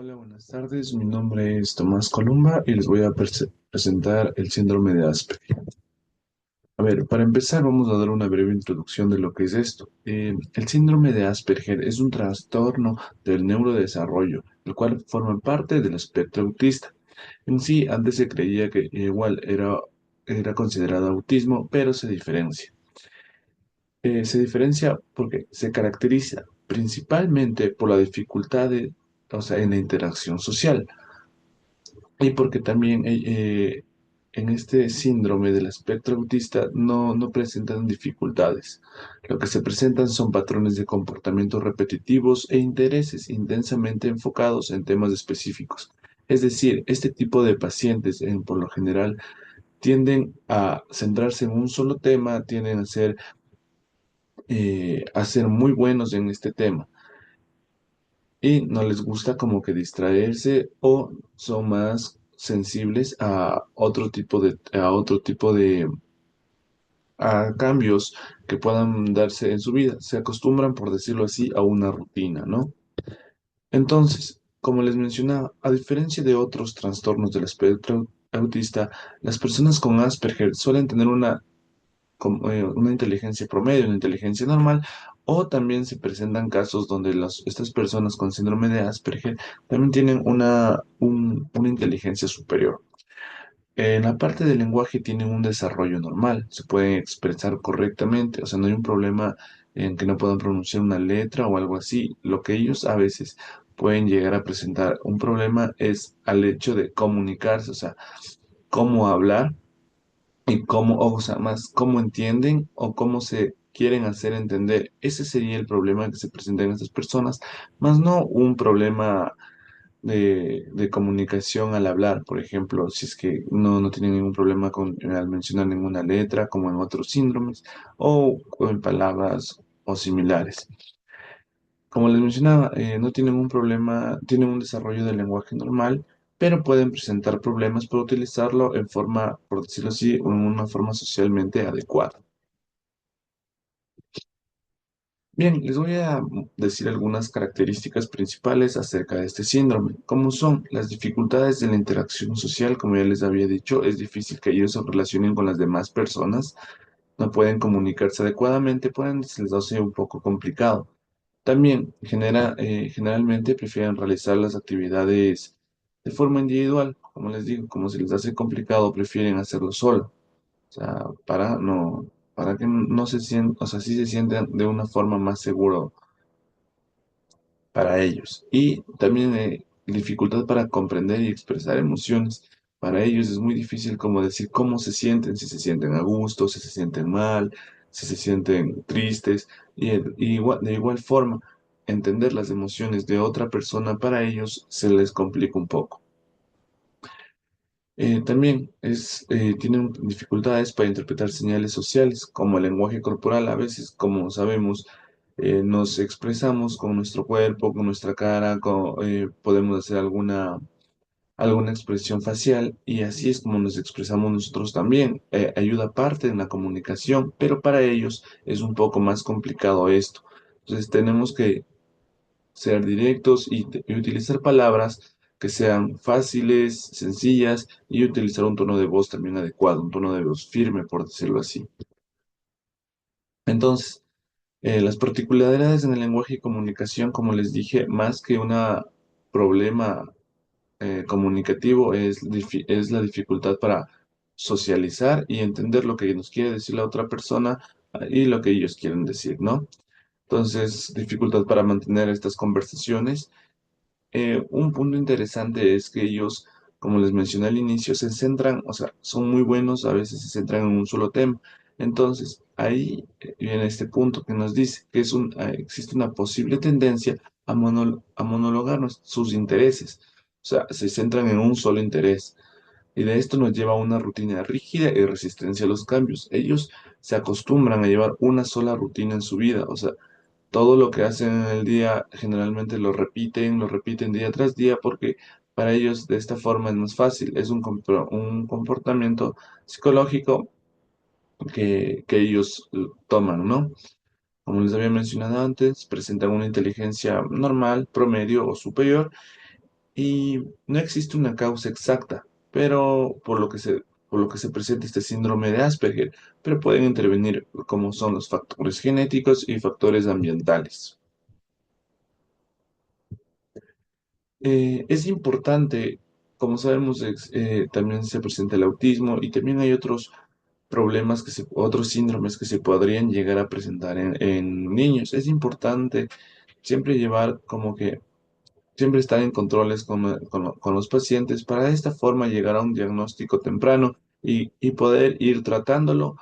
Hola, buenas tardes. Mi nombre es Tomás Columba y les voy a presentar el síndrome de Asperger. A ver, para empezar, vamos a dar una breve introducción de lo que es esto. El síndrome de Asperger es un trastorno del neurodesarrollo, el cual forma parte del espectro autista. En sí, antes se creía que igual era considerado autismo, pero se diferencia. Se diferencia porque se caracteriza principalmente por la dificultad o sea, en la interacción social. Y porque también en este síndrome del espectro autista no presentan dificultades. Lo que se presentan son patrones de comportamiento repetitivos e intereses intensamente enfocados en temas específicos. Es decir, este tipo de pacientes, por lo general, tienden a centrarse en un solo tema, tienden a ser muy buenos en este tema y no les gusta como que distraerse o son más sensibles a cambios que puedan darse en su vida. Se acostumbran, por decirlo así, a una rutina, ¿no? Entonces, como les mencionaba, a diferencia de otros trastornos del espectro autista, las personas con Asperger suelen tener una inteligencia promedio, una inteligencia normal, o también se presentan casos donde estas personas con síndrome de Asperger también tienen una inteligencia superior. En la parte del lenguaje tienen un desarrollo normal, se pueden expresar correctamente, o sea, no hay un problema en que no puedan pronunciar una letra o algo así. Lo que ellos a veces pueden llegar a presentar un problema es al hecho de comunicarse, o sea, cómo hablar y o sea, más cómo entienden o cómo se quieren hacer entender. Ese sería el problema que se presenta en estas personas, más no un problema de comunicación al hablar, por ejemplo, si es que no tienen ningún problema al mencionar ninguna letra, como en otros síndromes, o con palabras o similares. Como les mencionaba, no tienen un problema, tienen un desarrollo del lenguaje normal, pero pueden presentar problemas por utilizarlo en forma, por decirlo así, en una forma socialmente adecuada. Bien, les voy a decir algunas características principales acerca de este síndrome, como son las dificultades de la interacción social, como ya les había dicho, es difícil que ellos se relacionen con las demás personas, no pueden comunicarse adecuadamente, por ende se les hace un poco complicado. También generalmente prefieren realizar las actividades de forma individual, como les digo, como se les hace complicado, prefieren hacerlo solo, o sea, para que no se sientan, o sea, sí se sientan de una forma más seguro para ellos. Y también dificultad para comprender y expresar emociones. Para ellos es muy difícil como decir cómo se sienten, si se sienten a gusto, si se sienten mal, si se sienten tristes. De igual forma, entender las emociones de otra persona para ellos se les complica un poco. También tienen dificultades para interpretar señales sociales, como el lenguaje corporal. A veces, como sabemos, nos expresamos con nuestro cuerpo, con nuestra cara, podemos hacer alguna expresión facial y así es como nos expresamos nosotros también. Ayuda parte en la comunicación, pero para ellos es un poco más complicado esto. Entonces tenemos que ser directos y utilizar palabras que sean fáciles, sencillas y utilizar un tono de voz también adecuado, un tono de voz firme, por decirlo así. Entonces, las particularidades en el lenguaje y comunicación, como les dije, más que un problema comunicativo es la dificultad para socializar y entender lo que nos quiere decir la otra persona y lo que ellos quieren decir, ¿no? Entonces, dificultad para mantener estas conversaciones. Un punto interesante es que ellos, como les mencioné al inicio, se centran, o sea, son muy buenos, a veces se centran en un solo tema. Entonces, ahí viene este punto que nos dice que existe una posible tendencia a monologar sus intereses. O sea, se centran en un solo interés. Y de esto nos lleva a una rutina rígida y resistencia a los cambios. Ellos se acostumbran a llevar una sola rutina en su vida. O sea, todo lo que hacen en el día generalmente lo repiten día tras día porque para ellos de esta forma es más fácil. Es un comportamiento psicológico que ellos toman, ¿no? Como les había mencionado antes, presentan una inteligencia normal, promedio o superior y no existe una causa exacta, pero por lo que se presenta este síndrome de Asperger, pero pueden intervenir como son los factores genéticos y factores ambientales. Es importante, como sabemos, también se presenta el autismo y también hay otros problemas otros síndromes que se podrían llegar a presentar en niños. Es importante siempre llevar como que siempre estar en controles con los pacientes para de esta forma llegar a un diagnóstico temprano y poder ir tratándolo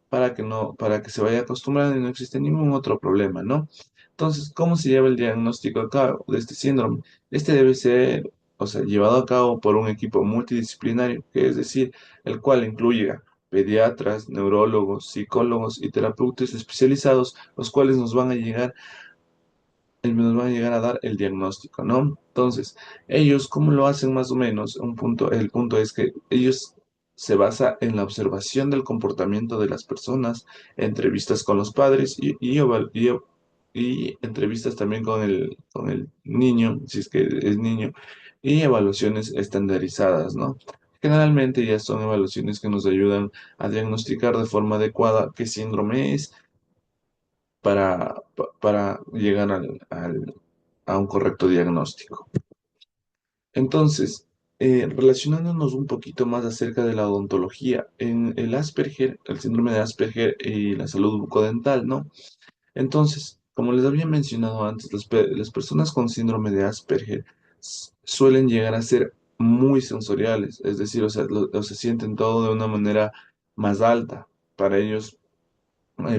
para que no, para que se vaya acostumbrando y no existe ningún otro problema, ¿no? Entonces, ¿cómo se lleva el diagnóstico a cabo de este síndrome? Este debe ser, o sea, llevado a cabo por un equipo multidisciplinario, que es decir, el cual incluye pediatras, neurólogos, psicólogos y terapeutas especializados, los cuales nos van a llegar a dar el diagnóstico, ¿no? Entonces, ellos, ¿cómo lo hacen más o menos? El punto es que ellos se basa en la observación del comportamiento de las personas, entrevistas con los padres y entrevistas también con el niño, si es que es niño, y evaluaciones estandarizadas, ¿no? Generalmente ya son evaluaciones que nos ayudan a diagnosticar de forma adecuada qué síndrome es para llegar a un correcto diagnóstico. Entonces, relacionándonos un poquito más acerca de la odontología, en el Asperger, el síndrome de Asperger y la salud bucodental, ¿no? Entonces, como les había mencionado antes, las personas con síndrome de Asperger suelen llegar a ser muy sensoriales, es decir, o se sienten todo de una manera más alta. Para ellos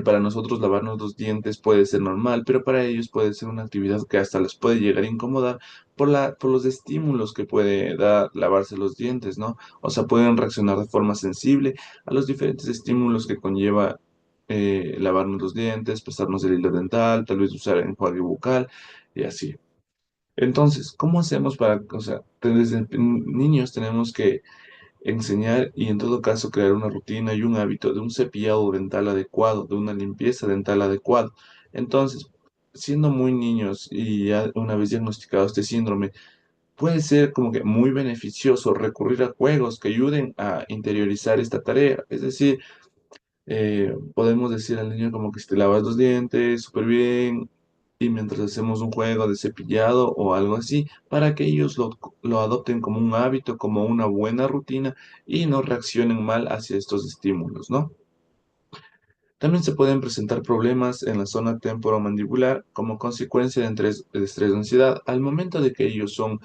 para nosotros lavarnos los dientes puede ser normal, pero para ellos puede ser una actividad que hasta les puede llegar a incomodar por los estímulos que puede dar lavarse los dientes, ¿no? O sea, pueden reaccionar de forma sensible a los diferentes estímulos que conlleva lavarnos los dientes, pasarnos el hilo dental, tal vez usar enjuague bucal y así. Entonces, ¿cómo hacemos o sea, desde niños tenemos que enseñar y en todo caso crear una rutina y un hábito de un cepillado dental adecuado, de una limpieza dental adecuada? Entonces, siendo muy niños y ya una vez diagnosticado este síndrome, puede ser como que muy beneficioso recurrir a juegos que ayuden a interiorizar esta tarea. Es decir, podemos decir al niño como que si te lavas los dientes súper bien y mientras hacemos un juego de cepillado o algo así, para que ellos lo adopten como un hábito, como una buena rutina y no reaccionen mal hacia estos estímulos, ¿no? También se pueden presentar problemas en la zona temporomandibular como consecuencia de estrés o ansiedad. Al momento de que ellos son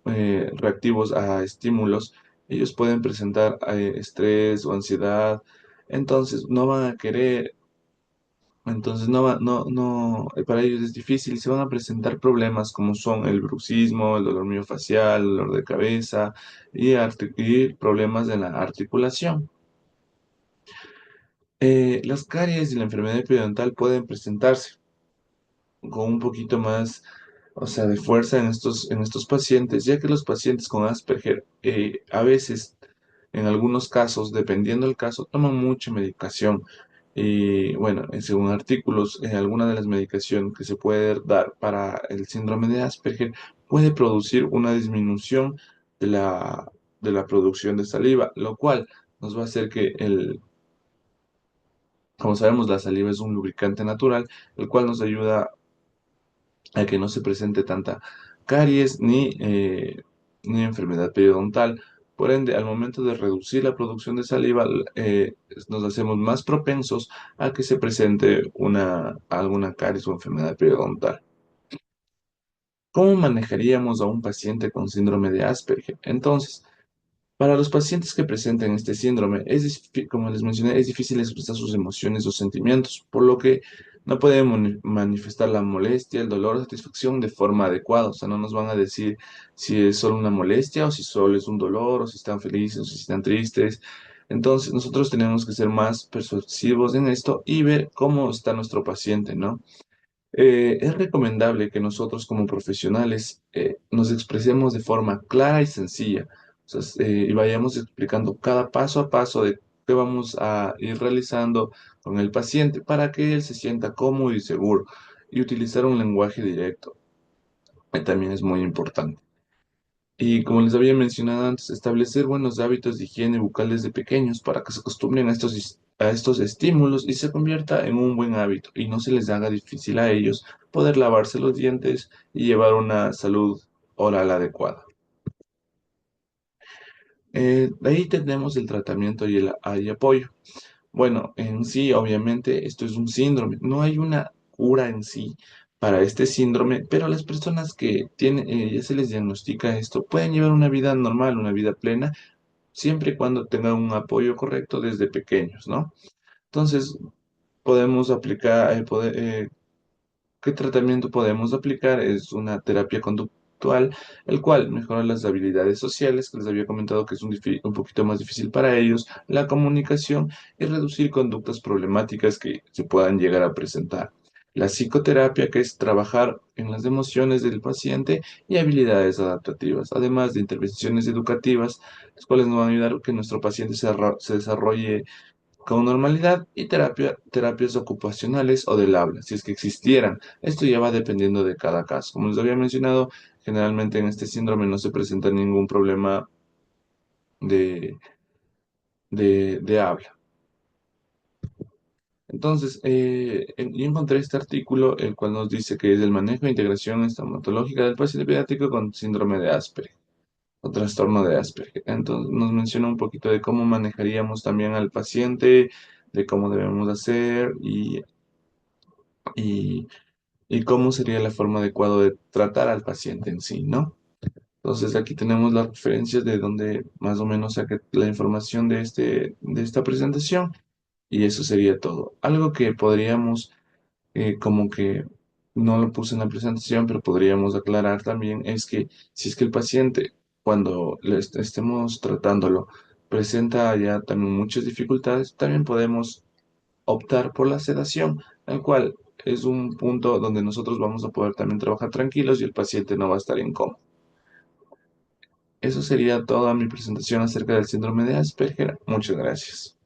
reactivos a estímulos, ellos pueden presentar estrés o ansiedad, entonces no van a querer entonces para ellos es difícil y se van a presentar problemas como son el bruxismo, el dolor miofacial, el dolor de cabeza y problemas de la articulación. Las caries y la enfermedad periodontal pueden presentarse con un poquito más, o sea, de fuerza en estos pacientes, ya que los pacientes con Asperger a veces, en algunos casos, dependiendo del caso, toman mucha medicación. Y bueno, según artículos, alguna de las medicaciones que se puede dar para el síndrome de Asperger puede producir una disminución de de la producción de saliva, lo cual nos va a hacer como sabemos, la saliva es un lubricante natural, el cual nos ayuda a que no se presente tanta caries ni enfermedad periodontal. Por ende, al momento de reducir la producción de saliva, nos hacemos más propensos a que se presente alguna caries o enfermedad periodontal. ¿Cómo manejaríamos a un paciente con síndrome de Asperger? Entonces, para los pacientes que presenten este síndrome, como les mencioné, es difícil expresar sus emociones o sentimientos, por lo que no pueden manifestar la molestia, el dolor o satisfacción de forma adecuada. O sea, no nos van a decir si es solo una molestia o si solo es un dolor o si están felices o si están tristes. Entonces, nosotros tenemos que ser más persuasivos en esto y ver cómo está nuestro paciente, ¿no? Es recomendable que nosotros como profesionales nos expresemos de forma clara y sencilla, o sea, y vayamos explicando cada paso a paso de qué vamos a ir realizando con el paciente para que él se sienta cómodo y seguro y utilizar un lenguaje directo, que también es muy importante. Y como les había mencionado antes, establecer buenos hábitos de higiene bucal desde pequeños para que se acostumbren a a estos estímulos y se convierta en un buen hábito y no se les haga difícil a ellos poder lavarse los dientes y llevar una salud oral adecuada. De ahí tenemos el tratamiento y el apoyo. Bueno, en sí, obviamente, esto es un síndrome. No hay una cura en sí para este síndrome, pero las personas que tienen, ya se les diagnostica esto, pueden llevar una vida normal, una vida plena, siempre y cuando tengan un apoyo correcto desde pequeños, ¿no? Entonces, podemos aplicar, ¿qué tratamiento podemos aplicar? Es una terapia conductual, el cual mejora las habilidades sociales, que les había comentado que es un poquito más difícil para ellos, la comunicación y reducir conductas problemáticas que se puedan llegar a presentar. La psicoterapia, que es trabajar en las emociones del paciente y habilidades adaptativas, además de intervenciones educativas, las cuales nos van a ayudar a que nuestro paciente se desarrolle con normalidad y terapias ocupacionales o del habla, si es que existieran. Esto ya va dependiendo de cada caso. Como les había mencionado, generalmente en este síndrome no se presenta ningún problema de, de habla. Entonces, yo encontré este artículo, el cual nos dice que es el manejo e integración estomatológica del paciente pediátrico con síndrome de Asperger o trastorno de Asperger. Entonces, nos menciona un poquito de cómo manejaríamos también al paciente, de cómo debemos hacer y y cómo sería la forma adecuada de tratar al paciente en sí, ¿no? Entonces aquí tenemos las referencias de donde más o menos saqué la información de de esta presentación y eso sería todo. Algo que podríamos, como que no lo puse en la presentación, pero podríamos aclarar también es que si es que el paciente, cuando estemos tratándolo, presenta ya también muchas dificultades, también podemos optar por la sedación, el cual es un punto donde nosotros vamos a poder también trabajar tranquilos y el paciente no va a estar incómodo. Eso sería toda mi presentación acerca del síndrome de Asperger. Muchas gracias.